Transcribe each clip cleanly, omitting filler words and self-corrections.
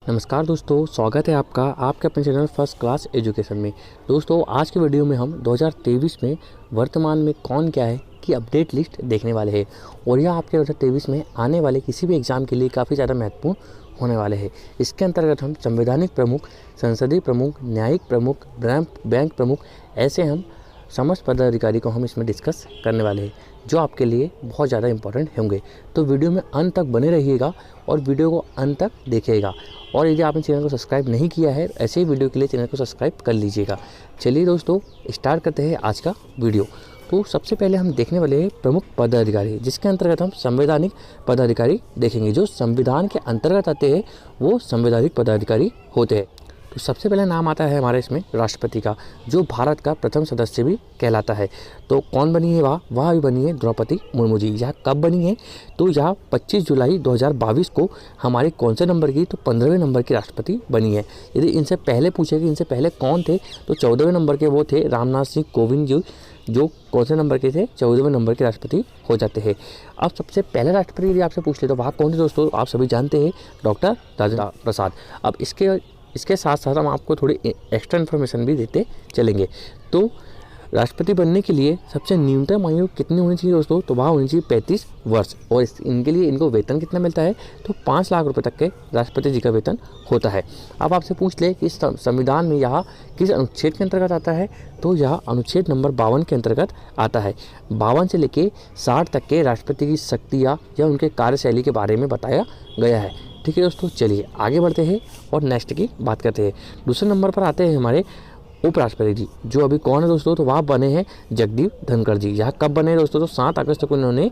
नमस्कार दोस्तों, स्वागत है आपका आपके अपने चैनल फर्स्ट क्लास एजुकेशन में। दोस्तों, आज के वीडियो में हम 2023 में वर्तमान में कौन क्या है की अपडेट लिस्ट देखने वाले हैं और यह आपके 2023 में आने वाले किसी भी एग्ज़ाम के लिए काफ़ी ज़्यादा महत्वपूर्ण होने वाले हैं। इसके अंतर्गत हम संवैधानिक प्रमुख, संसदीय प्रमुख, न्यायिक प्रमुख, बैंक प्रमुख, ऐसे हम समस्त पदाधिकारी को हम इसमें डिस्कस करने वाले हैं जो आपके लिए बहुत ज़्यादा इंपॉर्टेंट होंगे। तो वीडियो में अंत तक बने रहिएगा और वीडियो को अंत तक देखिएगा। और यदि आपने चैनल को सब्सक्राइब नहीं किया है, ऐसे ही वीडियो के लिए चैनल को सब्सक्राइब कर लीजिएगा। चलिए दोस्तों, स्टार्ट करते हैं आज का वीडियो। तो सबसे पहले हम देखने वाले हैं प्रमुख पदाधिकारी, जिसके अंतर्गत हम संवैधानिक पदाधिकारी देखेंगे। जो संविधान के अंतर्गत आते हैं वो संवैधानिक पदाधिकारी होते हैं। तो सबसे पहले नाम आता है हमारे इसमें राष्ट्रपति का, जो भारत का प्रथम सदस्य भी कहलाता है। तो कौन बनी है वह भी बनी है द्रौपदी मुर्मू जी। यह कब बनी है? तो यह 25 जुलाई 2022 को हमारे कौन से नंबर की? तो 15वें नंबर की राष्ट्रपति बनी है। यदि इनसे पहले पूछे कि इनसे पहले कौन थे, तो 14वें नंबर के वो थे रामनाथ सिंह कोविंद जी, जो कौन से नंबर के थे? 14वें नंबर के राष्ट्रपति हो जाते हैं। अब सबसे पहले राष्ट्रपति यदि आपसे पूछ ले तो वह कौन थे दोस्तों? आप सभी जानते हैं, डॉक्टर राजेंद्र प्रसाद। अब इसके साथ साथ हम आपको थोड़ी एक्स्ट्रा इन्फॉर्मेशन भी देते चलेंगे। तो राष्ट्रपति बनने के लिए सबसे न्यूनतम आयु कितनी होनी चाहिए दोस्तों? तो वह होनी चाहिए 35 वर्ष। और इनके लिए इनको वेतन कितना मिलता है? तो 5 लाख रुपए तक के राष्ट्रपति जी का वेतन होता है। अब आपसे पूछ ले कि संविधान में यह किस अनुच्छेद के अंतर्गत आता है? तो यह अनुच्छेद नंबर 52 के अंतर्गत आता है। 52 से लेके 60 तक के राष्ट्रपति की शक्तियाँ या उनके कार्यशैली के बारे में बताया गया है। ठीक है दोस्तों, चलिए आगे बढ़ते हैं और नेक्स्ट की बात करते हैं। दूसरे नंबर पर आते हैं हमारे उपराष्ट्रपति जी, जो अभी कौन है दोस्तों? तो वह बने हैं जगदीप धनखड़ जी। यह कब बने हैं दोस्तों? तो 7 अगस्त को इन्होंने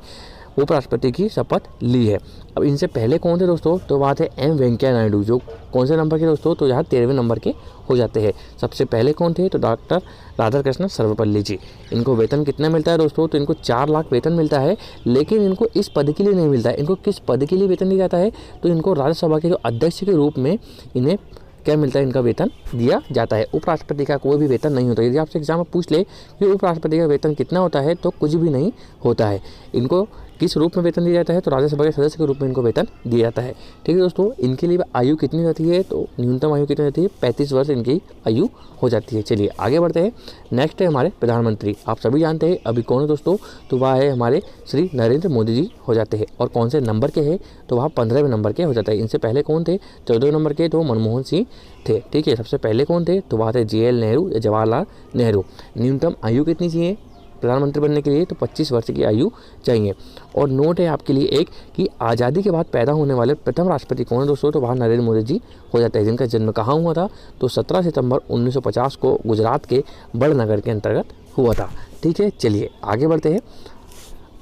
उपराष्ट्रपति की शपथ ली है। अब इनसे पहले कौन थे दोस्तों? तो वह थे एम वेंकैया नायडू, जो कौन से नंबर के दोस्तों? तो यहाँ 13वें नंबर के हो जाते हैं। सबसे पहले कौन थे? तो डॉक्टर राधाकृष्णन सर्वपल्ली जी। इनको वेतन कितना मिलता है दोस्तों? तो इनको 4 लाख वेतन मिलता है, लेकिन इनको इस पद के लिए नहीं मिलता है। इनको किस पद के लिए वेतन दिया जाता है? तो इनको राज्यसभा के जो अध्यक्ष के रूप में इन्हें क्या मिलता है? इनका वेतन दिया जाता है। उपराष्ट्रपति का कोई भी वेतन नहीं होता। यदि आपसे एग्जाम में पूछ ले कि उपराष्ट्रपति का वेतन कितना होता है, तो कुछ भी नहीं होता है। इनको किस रूप में वेतन दिया जाता है? तो राज्यसभा के सदस्य के रूप में इनको वेतन दिया जाता है। ठीक है दोस्तों, इनके लिए आयु कितनी रहती है? तो न्यूनतम आयु कितनी रहती है? 35 वर्ष इनकी आयु हो जाती है। चलिए आगे बढ़ते हैं। नेक्स्ट है हमारे प्रधानमंत्री। आप सभी जानते हैं अभी कौन है दोस्तों? तो वह है हमारे श्री नरेंद्र मोदी जी हो जाते हैं। और कौन से नंबर के हैं? तो वह 15वें नंबर के हो जाता है। इनसे पहले कौन थे? 14वें नंबर के तो मनमोहन सिंह थे। ठीक है, सबसे पहले कौन थे? तो वह थे JL नेहरू या जवाहरलाल नेहरू। न्यूनतम आयु कितनी चाहिए प्रधानमंत्री बनने के लिए? तो 25 वर्ष की आयु चाहिए। और नोट है आपके लिए एक कि आज़ादी के बाद पैदा होने वाले प्रथम राष्ट्रपति कौन है दोस्तों? तो वह नरेंद्र मोदी जी हो जाते हैं, जिनका जन्म कहाँ हुआ था? तो 17 सितंबर 1950 को गुजरात के बड़नगर के अंतर्गत हुआ था। ठीक है, चलिए आगे बढ़ते हैं।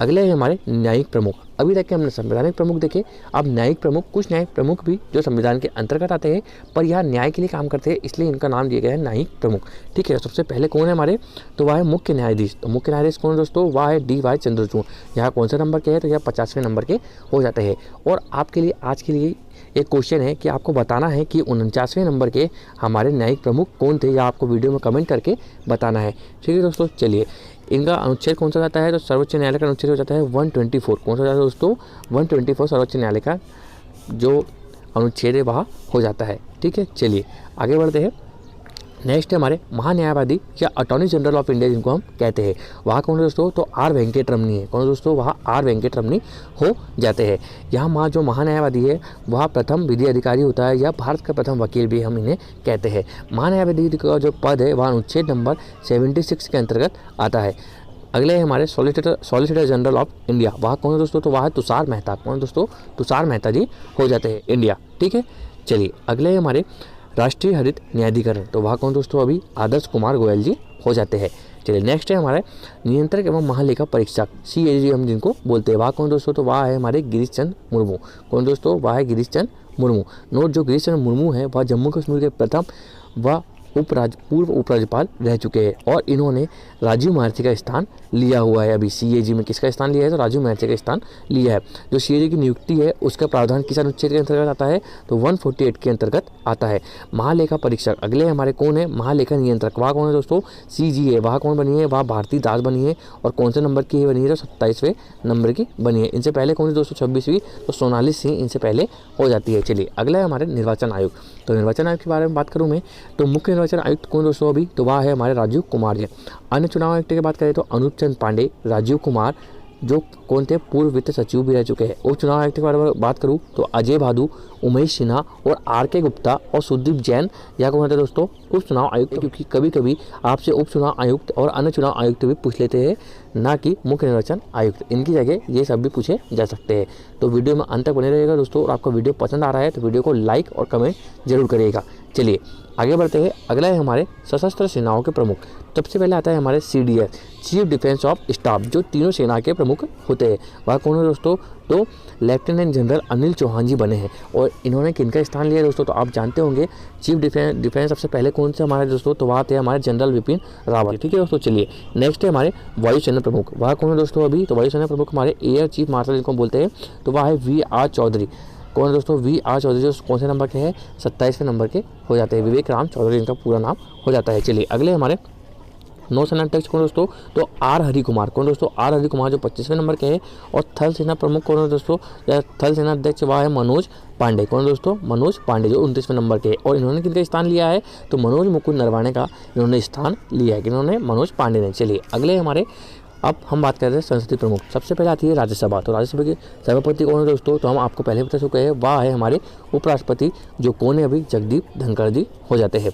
अगले है हमारे न्यायिक प्रमुख। अभी तक के हमने संवैधानिक प्रमुख देखे, अब न्यायिक प्रमुख। कुछ न्यायिक प्रमुख भी जो संविधान के अंतर्गत आते हैं पर यह न्याय के लिए काम करते हैं, इसलिए इनका नाम दिया गया है न्यायिक प्रमुख। ठीक है, सबसे पहले कौन है हमारे? तो वह है मुख्य न्यायाधीश। तो मुख्य न्यायाधीश कौन है दोस्तों? वह है DY चंद्रचूड़। यहाँ कौन से नंबर के हैं? तो यह 50वें नंबर के हो जाते हैं। और आपके लिए आज के लिए एक क्वेश्चन है कि आपको बताना है कि 49वें नंबर के हमारे न्यायिक प्रमुख कौन थे, या आपको वीडियो में कमेंट करके बताना है। ठीक है दोस्तों, चलिए इनका अनुच्छेद कौन सा जाता है? तो सर्वोच्च न्यायालय का अनुच्छेद हो जाता है 124। कौन सा जाता है दोस्तों? 124 सर्वोच्च न्यायालय का जो अनुच्छेद है वह हो जाता है। ठीक है, चलिए आगे बढ़ते हैं। नेक्स्ट है हमारे महान्यायवादी या अटॉर्नी जनरल ऑफ इंडिया, जिनको हम कहते हैं। वहाँ कौन है दोस्तों? तो R वेंकटरमनी है। कौन है दोस्तों? वहाँ R वेंकटरमनी हो जाते हैं। यहाँ जो महान्यायवादी है वह प्रथम विधि अधिकारी होता है, या भारत का प्रथम वकील भी हम इन्हें कहते हैं। महान्यायवादी का जो पद है वह अनुच्छेद नंबर 76 के अंतर्गत आता है। अगले है हमारे सॉलिसिटर जनरल ऑफ इंडिया। वह कौन है दोस्तों? तो वह है तुषार मेहता। कौन दोस्तों? तुषार मेहता जी हो जाते हैं इंडिया। ठीक है, चलिए अगले है हमारे राष्ट्रीय हरित न्यायाधिकरण। तो वह कौन दोस्तों? अभी आदर्श कुमार गोयल जी हो जाते हैं। चलिए नेक्स्ट है हमारे नियंत्रक एवं महालेखा परीक्षक CAG हम जिनको बोलते हैं। वह कौन दोस्तों? तो वह है हमारे गिरीश चंद्र मुर्मू। कौन दोस्तों? वह है गिरीश चंद्र मुर्मू। नोट, जो गिरीश चंद्र मुर्मू है वह जम्मू कश्मीर के प्रथम व पूर्व उपराज्यपाल रह चुके हैं और इन्होंने राजीव महर्षि का स्थान लिया हुआ है। अभी सीएजी में किसका स्थान लिया है? तो राजीव महर्षि का स्थान लिया है। जो सीएजी की नियुक्ति है उसका प्रावधान किस अनुच्छेद के अंतर्गत आता है? तो 148 के अंतर्गत आता है। महालेखा परीक्षक अगले हमारे कौन है? महालेखा नियंत्रक वह कौन है दोस्तों? सीजीए वह कौन बनी है? वह भारती दास बनी है। और कौन से नंबर की बनी है? तो 27वें नंबर की बनी है। इनसे पहले कौन सी दोस्तों? 26वीं, तो सोनाली सिंह इनसे पहले हो जाती है। चलिए अगला है हमारे निर्वाचन आयोग। तो निर्वाचन आयोग के बारे में बात करूं मैं तो मुख्य निर्वाचन आयुक्त कौन दोस्तों अभी? तो वह है हमारे राजीव कुमार जी। अन्य चुनाव आयुक्त की बात करें तो अनूप चंद पांडे, राजीव कुमार जो कौन थे? पूर्व वित्त सचिव भी रह चुके हैं। उप चुनाव आयुक्त के बारे में बात करूं तो अजय भादु, उमेश सिन्हा और आर.के. गुप्ता और सुदीप जैन या कौन होता है दोस्तों? उप चुनाव आयुक्त। क्योंकि कभी कभी आपसे उप चुनाव आयुक्त और अन्य चुनाव आयुक्त भी पूछ लेते हैं, ना कि मुख्य निर्वाचन आयुक्त। इनकी जगह ये सब भी पूछे जा सकते हैं। तो वीडियो में अंत तक बने रहिएगा दोस्तों। और आपको वीडियो पसंद आ रहा है तो वीडियो को लाइक और कमेंट जरूर करिएगा। चलिए आगे बढ़ते हैं। अगला है हमारे सशस्त्र सेनाओं के प्रमुख। सबसे पहले आता है हमारे CDS, chief defence of staff, जो तीनों सेना के प्रमुख होते हैं। वह कौन है दोस्तों? तो लेफ्टिनेंट जनरल अनिल चौहान जी बने हैं। और इन्होंने किनका स्थान लिया है दोस्तों? तो आप जानते होंगे चीफ डिफेंस सबसे पहले कौन से हमारे दोस्तों? तो वह थे हमारे जनरल विपिन रावत। ठीक है दोस्तों। चलिए नेक्स्ट है हमारे वायुसेना प्रमुख। वह कौन है दोस्तों अभी? तो वायुसेना प्रमुख हमारे एयर चीफ मार्शल जिनको बोलते हैं, तो वह है VR चौधरी। कौन है दोस्तों? VR चौधरी जो कौन से नंबर के हैं? 27वें नंबर के हो जाते हैं। विवेक राम चौधरी इनका पूरा नाम हो जाता है। चलिए अगले हमारे नौसेना अध्यक्ष कौन दोस्तों? तो R हरि कुमार। कौन दोस्तों? R हरि कुमार जो 25वें नंबर के हैं। और थल सेना प्रमुख कौन है दोस्तों? या थल सेना अध्यक्ष वह है मनोज पांडे। कौन दोस्तों? मनोज पांडे जो 29वें नंबर के हैं। और इन्होंने किनका स्थान लिया है? तो मनोज मुकुंद नरवाणे का इन्होंने स्थान लिया है। इन्होंने मनोज पांडे ने। चलिए अगले हमारे अब हम बात करते हैं संसदीय प्रमुख। सबसे पहले आती है राज्यसभा। तो राज्यसभा के सभापति कौन है दोस्तों? तो हम आपको पहले बता चुके हैं, वह है हमारे उपराष्ट्रपति जो कौन है अभी? जगदीप धनखड़ जी हो जाते हैं।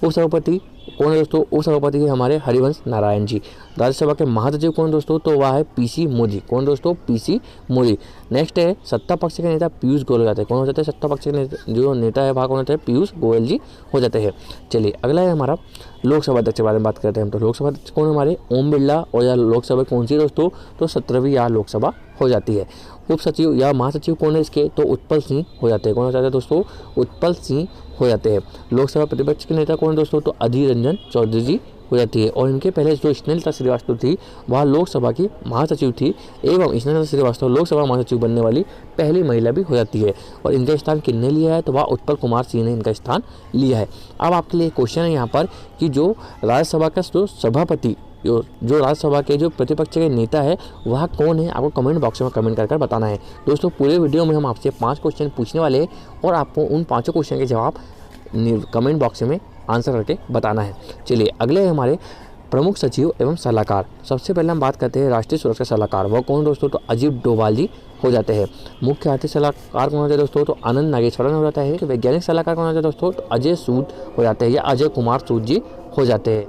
उपसभापति कौन है दोस्तों? उपसभापति है हमारे हरिवंश नारायण जी। राज्यसभा के महासचिव कौन दोस्तों? तो वह है PC मोदी। कौन दोस्तों? PC मोदी। नेक्स्ट है सत्ता पक्ष के नेता पीयूष गोयल हो जाते हैं। कौन हो जाते हैं? सत्ता पक्ष के जो नेता है वह कौन होते हैं? पीयूष गोयल जी हो जाते हैं। चलिए अगला है हमारा लोकसभा अध्यक्ष के बारे में बात करते हैं हम। तो लोकसभा अध्यक्ष कौन हमारे? ओम बिरला। और या लोकसभा कौन सी दोस्तों? तो 17वीं या लोकसभा हो जाती है। उप सचिव या महासचिव कौन है इसके? तो उत्पल सिंह हो जाते हैं। कौन हो जाते हैं दोस्तों? उत्पल सिंह हो जाते हैं। लोकसभा प्रतिपक्ष के नेता कौन है दोस्तों? तो अधीर रंजन चौधरी जी हो जाती है। और इनके पहले जो स्नेहलता श्रीवास्तव थी वह लोकसभा की महासचिव थी एवं स्नेहलता श्रीवास्तव लोकसभा महासचिव बनने वाली पहली महिला भी हो जाती है। और इनका स्थान किसने लिया है? तो वह उत्पल कुमार सिंह ने इनका स्थान लिया है। अब आपके लिए क्वेश्चन है यहाँ पर कि जो राज्यसभा का जो सभापति जो राज्यसभा के जो प्रतिपक्ष के नेता है वह कौन है? आपको कमेंट बॉक्स में कमेंट कर बताना है। दोस्तों पूरे वीडियो में हम आपसे 5 क्वेश्चन पूछने वाले हैं और आपको उन 5 क्वेश्चन के जवाब कमेंट बॉक्स में आंसर करके बताना है। चलिए अगले हमारे प्रमुख सचिव एवं सलाहकार। सबसे पहले हम बात करते हैं राष्ट्रीय सुरक्षा सलाहकार। वह कौन दोस्तों? तो अजीत डोभाल जी हो जाते हैं। मुख्य आर्थिक सलाहकार कौन होते हैं दोस्तों? तो आनंद नागेश्वरन हो जाता है। वैज्ञानिक सलाहकार कौन होते हैं दोस्तों? तो अजय सूद हो जाते हैं या अजय कुमार सूद जी हो जाते हैं।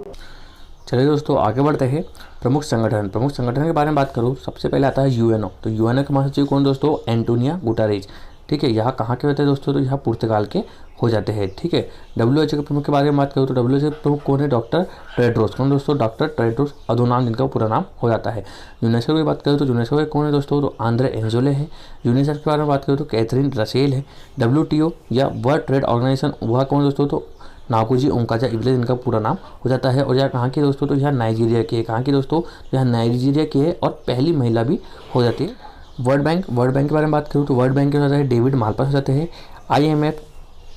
चलिए दोस्तों आगे बढ़ते हैं। प्रमुख संगठन के बारे में बात करूँ, सबसे पहले आता है यूएनओ। तो यूएनओ के महासचिव कौन दोस्तों? Antonio Guterres. ठीक है, यहाँ कहाँ के होते हैं दोस्तों? तो यहाँ पुर्तगाल के हो जाते हैं। ठीक है, WHO के प्रमुख के बारे में बात करूँ तो WHO के प्रमुख कौन है? Doctor Tedros. कौन दोस्तों? डॉक्टर टेड्रोस अधोनाम जिनका पूरा नाम हो जाता है। यूनेस्को की बात करूँ तो यूनेस्को के कौन है दोस्तों? तो आंद्रे एंजोले है। यूनिसेफ के बारे में बात करूँ तो कैथरीन रसेल है। WTO या वर्ल्ड ट्रेड ऑर्गेनाइजेशन वह कौन दोस्तों? तो नाकोजी ओंकाजा इब्ले इनका पूरा नाम हो जाता है। और यह कहाँ की दोस्तों? तो यह नाइजीरिया के। कहाँ की दोस्तों? यह नाइजीरिया की है और पहली महिला भी हो जाती है। वर्ल्ड बैंक के बारे में बात करूँ तो वर्ल्ड बैंक के हो जाता है डेविड मालपास हो जाते हैं। IMF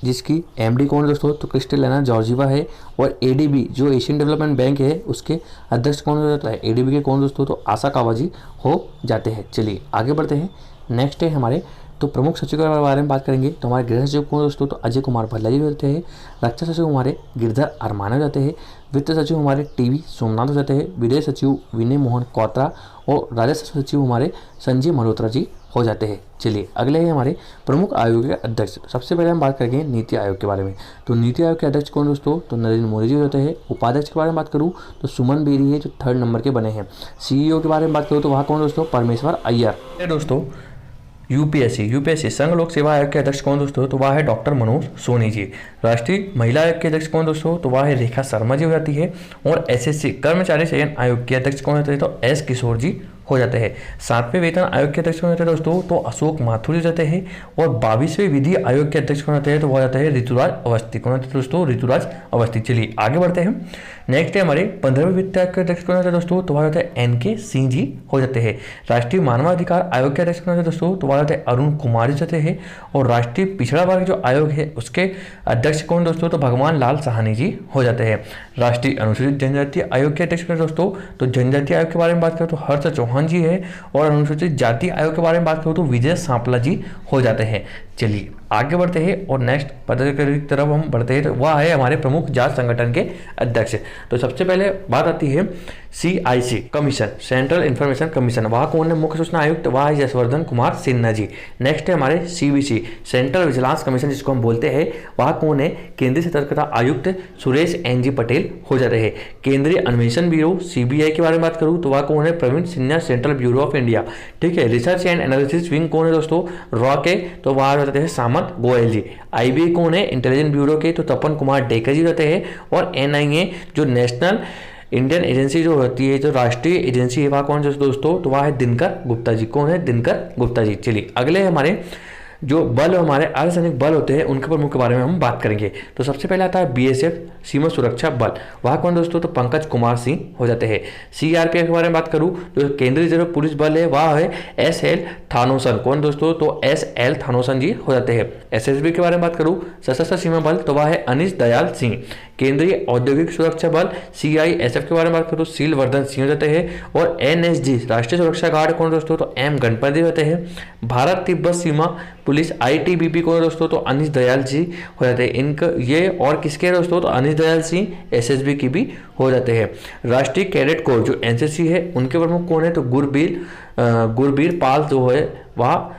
जिसकी MD कौन है दोस्तों? तो क्रिस्टेलिना जॉर्जिवा है। और ADB जो एशियन डेवलपमेंट बैंक है उसके अध्यक्ष कौन हो जाता है? ADB के कौन दोस्तों? तो आशा कावाजी हो जाते हैं। चलिए आगे बढ़ते हैं। नेक्स्ट है हमारे तो प्रमुख सचिव के बारे में बात करेंगे तो हमारे गृह सचिव कौन दोस्तों? तो अजय कुमार भल्ला जी होते हैं। रक्षा सचिव हमारे गिरधर अरमान हो जाते हैं। वित्त सचिव हमारे TV सोमनाथ हो जाते हैं। विदेश सचिव विनय मोहन क्वात्रा और राजस्व सचिव हमारे संजय मल्होत्रा जी हो जाते हैं। चलिए अगले है हमारे प्रमुख आयोग के अध्यक्ष। सबसे पहले हम बात करेंगे नीति आयोग के बारे में। तो नीति आयोग के अध्यक्ष कौन दोस्तों? तो नरेंद्र मोदी जी होते हैं। उपाध्यक्ष के बारे में बात करूँ तो सुमन बेरी है जो 3rd नंबर के बने हैं। CEO के बारे में बात करूँ तो वहाँ कौन दोस्तों? परमेश्वर अय्यर। दोस्तों यूपीएससी संघ लोक सेवा आयोग के अध्यक्ष कौन दोस्तों? तो वह है डॉक्टर मनोज सोनी जी। राष्ट्रीय महिला आयोग के अध्यक्ष कौन दोस्तों? तो वह है रेखा शर्मा जी हो जाती है। और SSC कर्मचारी चयन आयोग के अध्यक्ष कौन होते हैं? तो S किशोर जी हो जाते हैं। 7वें वेतन आयोग के अध्यक्ष कौन होते हैं दोस्तों, तो अशोक माथुर हो जाते हैं। और 22वें विधि आयोग के अध्यक्ष कौन होते हैं, तो वो जाता है ऋतुराज अवस्थी। कौन होते हैं दोस्तों, ऋतुराज अवस्थी। चलिए आगे बढ़ते हैं। नेक्स्ट है हमारे 15वें वित्त आयोग के अध्यक्ष कौन होते हैं दोस्तों, तो वह होता है NK सिंह जी हो जाते हैं। राष्ट्रीय मानवाधिकार आयोग के अध्यक्ष कौन होते हैं दोस्तों, तो वह होता है अरुण कुमार जी जाते हैं। और राष्ट्रीय पिछड़ा वर्ग जो आयोग है उसके अध्यक्ष कौन दोस्तों, तो भगवान लाल साहनी जी हो जाते हैं। राष्ट्रीय अनुसूचित जनजाति आयोग के अध्यक्ष कौन दोस्तों, तो जनजाति आयोग के बारे में बात करें तो हर्ष चौहान जी है। और अनुसूचित जाति आयोग के बारे में बात करें तो विजय सांपला जी हो जाते हैं। चलिए आगे बढ़ते हैं और नेक्स्ट पदाधिकारी की तरफ हम बढ़ते हैं, तो वह है हमारे प्रमुख जांच संगठन के अध्यक्ष। तो सबसे पहले बात आती है CIC commission, central information commission, वह कौन है, मुख्य सूचना आयुक्त, वह है यशवर्धन कुमार सिन्हा जी। नेक्स्ट है हमारे CVC सेंट्रल विजिलेंस कमीशन जिसको हम बोलते हैं, वह कौन है, केंद्रीय सतर्कता आयुक्त सुरेश NG पटेल हो जाते हैं। केंद्रीय अन्वेषण ब्यूरो CBI के बारे में बात करूँ तो वह कौन है, Praveen Sinha central bureau of India. ठीक है। रिसर्च एंड एनालिसिस विंग कौन है दोस्तों, रॉ के, तो वह होते हैं सामंत गोयल जी। IBI कौन है, इंटेलिजेंस ब्यूरो के, तो तपन कुमार डेकर जी होते हैं। और NIA जो नेशनल इंडियन एजेंसी जो होती है, जो राष्ट्रीय एजेंसी है, वह कौन है दोस्तों, तो वह है दिनकर गुप्ता जी। कौन है, दिनकर गुप्ता जी। चलिए अगले हमारे जो बल हमारे अर्धसैनिक बल होते हैं उनके प्रमुख के बारे में हम बात करेंगे। तो सबसे पहले आता है BSF सीमा सुरक्षा बल, वह कौन दोस्तों, तो पंकज कुमार सिंह हो जाते हैं। CRPF के बारे में बात करूं जो केंद्रीय रिजर्व पुलिस बल है, वह है SL थानोसन। कौन दोस्तों, तो SL थानोसन जी हो जाते हैं। SSB के बारे में बात करूं सशस्त्र सीमा बल, तो वह है अनिश दयाल सिंह। केंद्रीय औद्योगिक सुरक्षा बल CISF के बारे में बात करूं शील वर्धन सिंह हो जाते हैं। और NSG राष्ट्रीय सुरक्षा गार्ड कौन दोस्तों, तो M गणपति होते हैं। भारत तिब्बत सीमा पुलिस ITBP कौन दोस्तों, तो अनिश दयाल जी हो जाते हैं। इनका ये और किसके दोस्तों, तो अनिश दयाल सिंह SSB की भी हो जाते हैं। राष्ट्रीय कैडेट कोर जो NCC है उनके प्रमुख कौन है, तो गुरबीर पाल जो है वह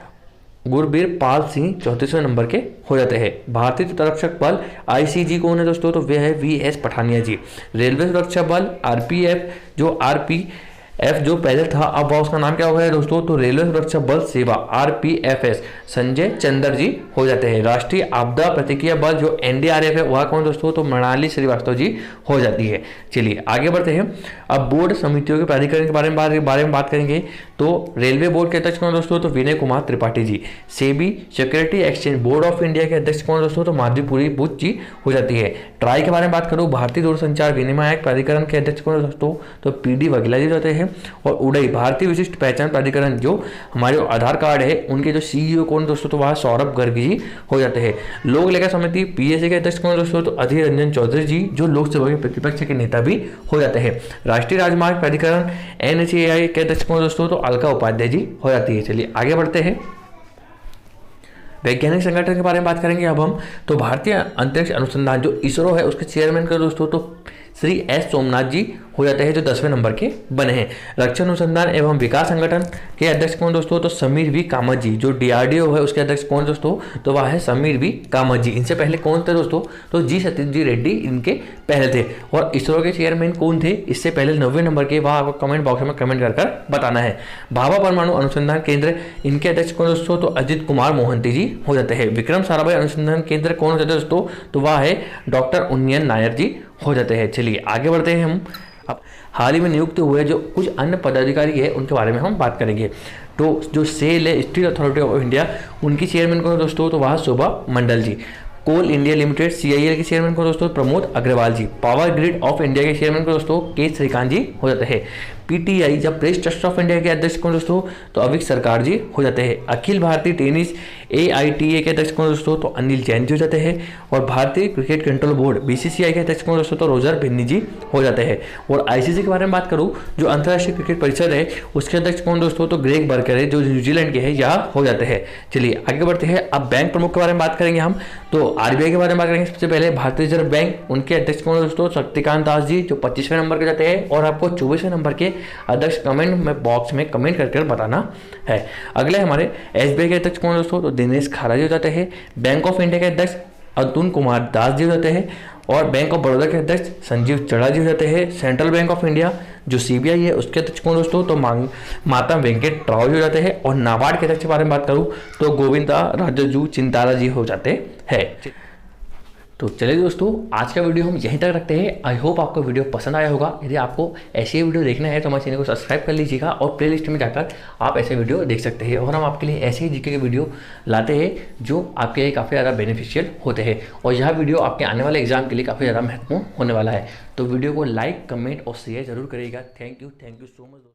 गुरबीर पाल सिंह 34वें नंबर के हो जाते हैं। भारतीय तटरक्षक बल ICG कौन है दोस्तों, तो वे है VS पठानिया जी। रेलवे सुरक्षा बल RPF जो RPF जो पहले था अब उसका नाम क्या हो गया दोस्तों, तो रेलवे सुरक्षा बल सेवा RPFS संजय चंद्र जी हो जाते हैं। राष्ट्रीय आपदा प्रतिक्रिया बल जो NDRF है वह कौन दोस्तों, तो मृणाली श्रीवास्तव जी हो जाती है। चलिए आगे बढ़ते हैं। अब बोर्ड समितियों के प्राधिकरण के बारे में बात करेंगे। तो रेलवे बोर्ड के अध्यक्ष कौन दोस्तों, तो Vinay Kumar Tripathi ji. SEBI security exchange board of India के अध्यक्ष कौन दोस्तों, तो माधवीपुरी बुच जी हो जाती है। ट्राई के बारे में बात करूँ भारतीय दूरसंचार विनिमय प्राधिकरण के अध्यक्ष कौन दोस्तों, तो PD वघेला जी होते हैं। और उड़ई भारतीय विशिष्ट पहचान प्राधिकरण जो हमारे आधार कार्ड है उनके जो CEO कौन दोस्तों, तो वह सौरभ गर्ग जी हो जाते हैं। लोक लेखा समिति PSA के अध्यक्ष कौन दोस्तों, तो अधीर रंजन चौधरी जी जो लोकसभा के प्रतिपक्ष के नेता भी हो जाते हैं। राष्ट्रीय राजमार्ग प्राधिकरण NHAI के अध्यक्ष कौन दोस्तों, तो अलका उपाध्याय जी हो जाती है। चलिए आगे बढ़ते हैं। वैज्ञानिक संगठन के बारे में बात करेंगे अब हम। तो भारतीय अंतरिक्ष अनुसंधान जो ISRO है उसके चेयरमैन का दोस्तों, तो श्री S सोमनाथ जी हो जाते हैं जो 10वें नंबर के बने हैं। रक्षा अनुसंधान एवं विकास संगठन के अध्यक्ष कौन दोस्तों, तो समीर V कामत जी। जो DRDO है उसके अध्यक्ष कौन दोस्तों, तो वह है समीर V कामत जी। इनसे पहले कौन थे दोस्तों, तो G सतीश जी रेड्डी इनके पहले थे। और ISRO के चेयरमैन कौन थे इससे पहले 90वें नंबर के, वह आपको कमेंट बॉक्स में कमेंट कर बताना है। भाभा परमाणु अनुसंधान केंद्र इनके अध्यक्ष कौन दोस्तों, तो अजित कुमार मोहंती जी हो जाते हैं। विक्रम साराभाई अनुसंधान केंद्र कौन होते हैं दोस्तों, तो वह है डॉक्टर उन्नयन नायर जी हो जाते हैं। चलिए आगे बढ़ते हैं हम। अब हाल ही में नियुक्त हुए जो कुछ अन्य पदाधिकारी है उनके बारे में हम बात करेंगे। तो जो सेल है स्टील अथॉरिटी ऑफ इंडिया उनकी चेयरमैन कौन दोस्तों, तो वह शोभा मंडल जी। कोल इंडिया लिमिटेड CIL के चेयरमैन को दोस्तों प्रमोद अग्रवाल जी। पावर ग्रिड ऑफ इंडिया के चेयरमैन को दोस्तों K श्रीकांत जी हो जाते हैं। PTI जब प्रेस ट्रस्ट ऑफ इंडिया के अध्यक्ष कौन दोस्तों, तो अविक सरकार जी हो जाते हैं। अखिल भारतीय टेनिस AITA के अध्यक्ष कौन दोस्तों, तो अनिल जैन जी हो जाते हैं। और भारतीय क्रिकेट कंट्रोल बोर्ड BCCI के अध्यक्ष कौन दोस्तों, तो रोजर बिन्नी जी हो जाते हैं। और ICC के बारे में बात करूँ जो अंतर्राष्ट्रीय क्रिकेट परिषद है उसके अध्यक्ष कौन दोस्तों, तो ग्रेग बर्कर है जो न्यूजीलैंड के हैं यहाँ हो जाते हैं। चलिए आगे बढ़ते हैं। अब बैंक प्रमुख के बारे में बात करेंगे हम। तो RBI के बारे में बात करेंगे। सबसे पहले भारतीय रिजर्व बैंक उनके अध्यक्ष कौन दोस्तों, शक्तिकांत दास जी जो 25वें नंबर के जाते हैं। और आपको 24वें नंबर के अध्यक्ष कमेंट में बॉक्स में कमेंट करके बताना है। अगले हमारे SBI के अध्यक्ष कौन दोस्तों, तो दिनेश खारा जी हो जाते हैं। बैंक ऑफ इंडिया के अध्यक्ष अतुल कुमार दास जी हो जाते हैं। और बैंक ऑफ बड़ौदा के अध्यक्ष संजीव चढ़ा जी हो जाते हैं। सेंट्रल बैंक ऑफ इंडिया जो CBI है उसके अध्यक्ष कौन दोस्तों, तो माता वेंकट राव जी हो जाते हैं। और नाबार्ड के अध्यक्ष के बारे में बात करूँ तो गोविंदा राजू चिंताला जी हो जाते हैं। तो चलिए दोस्तों, आज का वीडियो हम यहीं तक रखते हैं। आई होप आपको वीडियो पसंद आया होगा। यदि आपको ऐसे वीडियो देखना है तो हमारे चैनल को सब्सक्राइब कर लीजिएगा और प्लेलिस्ट में जाकर आप ऐसे वीडियो देख सकते हैं। और हम आपके लिए ऐसे ही जीके के वीडियो लाते हैं जो आपके लिए काफ़ी ज़्यादा बेनिफिशियल होते हैं, और यह वीडियो आपके आने वाले एग्जाम के लिए काफ़ी ज़्यादा महत्वपूर्ण होने वाला है। तो वीडियो को लाइक, कमेंट और शेयर जरूर करिएगा। Thank you so much.